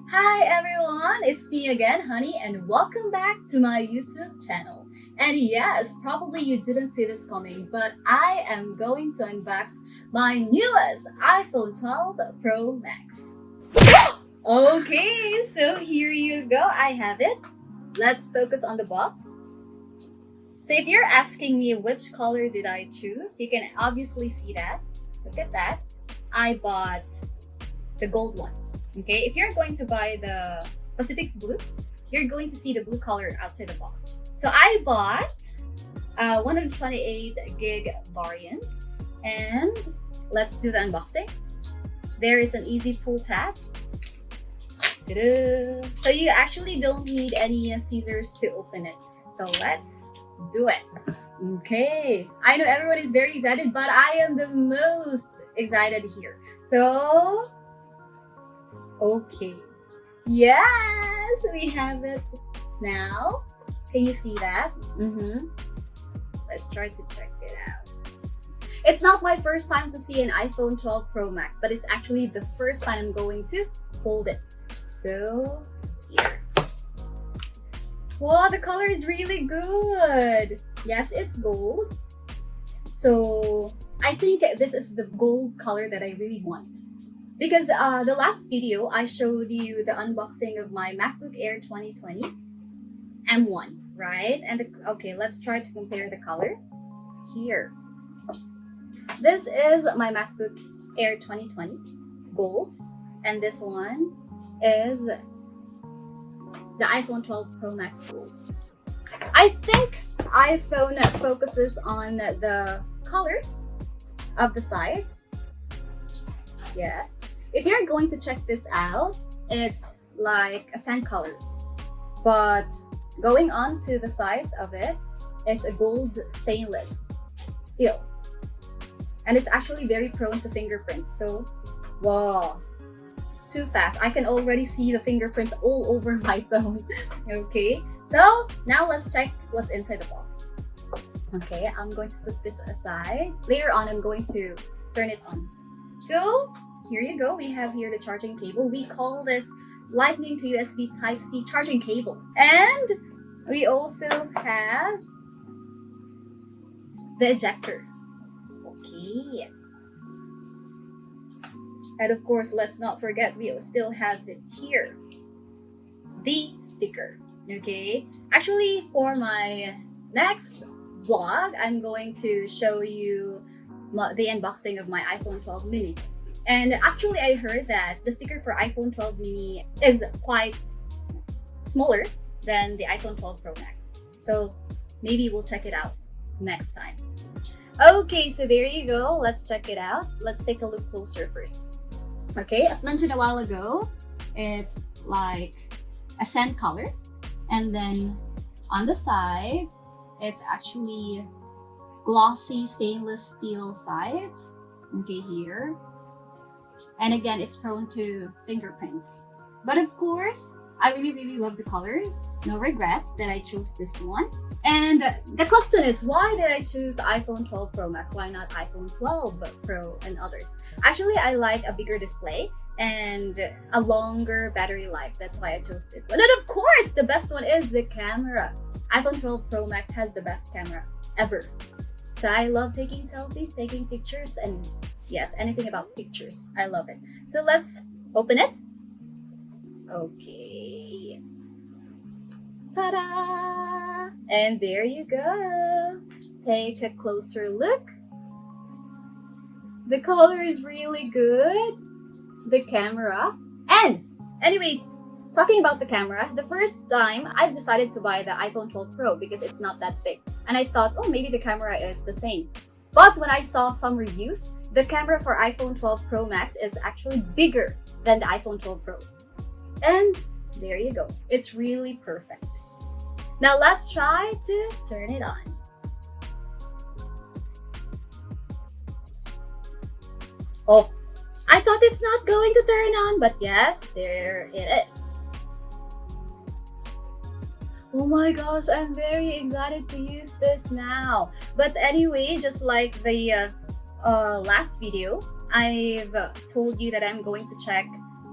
Hi everyone, it's me again, Honey, and welcome back to my YouTube channel. And yes, probably you didn't see this coming, but I am going to unbox my newest iPhone 12 Pro Max. Okay, so here you go, I have it. Let's focus on the box. So if you're asking me which color did I choose, you can obviously see that. Look at that. I bought the gold one. Okay, if you're going to buy the Pacific Blue, you're going to see the blue color outside the box. So I bought a 128 gig variant, and let's do the unboxing. There is an easy pull tab. Ta-da! So you actually don't need any scissors to open it. So let's do it. Okay, I know everyone is very excited, but I am the most excited here. So okay. Yes, we have it now. Can you see that? Let's try to check it out. It's not my first time to see an iPhone 12 Pro Max, but it's actually the first time I'm going to hold it. So, here. Wow, the color is really good. Yes, it's gold. So, I think this is the gold color that I really want. Because the last video, I showed you the unboxing of my MacBook Air 2020 M1, right? And okay, let's try to compare the color here. This is my MacBook Air 2020 gold, and this one is the iPhone 12 Pro Max gold. I think iPhone focuses on the color of the sides. Yes. If you're going to check this out, it's like a sand color. But going on to the sides of it, it's a gold stainless steel. And it's actually very prone to fingerprints. So, wow, too fast. I can already see the fingerprints all over my phone. Okay, so now let's check what's inside the box. Okay, I'm going to put this aside. Later on, I'm going to turn it on. So, here you go. We have here the charging cable. We call this Lightning to USB Type-C charging cable. And we also have the ejector. Okay. And of course, let's not forget, we still have it here. The sticker. Okay. Actually, for my next vlog, I'm going to show you the unboxing of my iPhone 12 mini. And actually, I heard that the sticker for iPhone 12 mini is quite smaller than the iPhone 12 Pro Max. So maybe we'll check it out next time. Okay, so there you go. Let's check it out. Let's take a look closer first. Okay, as mentioned a while ago, it's like a sand color. And then on the side, it's actually glossy stainless steel sides. Okay, here. And again, it's prone to fingerprints. But of course, I really love the color. No regrets that I chose this one. And the question is, why did I choose iPhone 12 Pro Max? Why not iPhone 12 Pro and others? Actually, I like a bigger display and a longer battery life. That's why I chose this one. And of course, the best one is the camera. iPhone 12 Pro Max has the best camera ever. So I love taking selfies, taking pictures, and yes, anything about pictures. I love it. So let's open it. Okay. Ta-da! And there you go. Take a closer look. The color is really good. The camera. And anyway, talking about the camera, the first time I've decided to buy the iPhone 12 Pro because it's not that big. And I thought, oh, maybe the camera is the same. But when I saw some reviews, the camera for iPhone 12 Pro Max is actually bigger than the iPhone 12 Pro. And there you go. It's really perfect. Now let's try to turn it on. Oh, I thought it's not going to turn on, but yes, there it is. Oh my gosh, I'm very excited to use this now. But anyway, just like the last video, I've told you that I'm going to check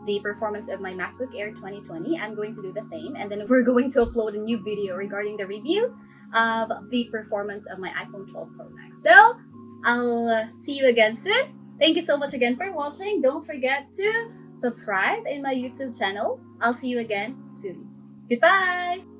the performance of my MacBook Air 2020, I'm going to do the same. And then we're going to upload a new video regarding the review of the performance of my iPhone 12 Pro Max. So I'll see you again soon. Thank you so much again for watching. Don't forget to subscribe in my YouTube channel. I'll see you again soon. Goodbye!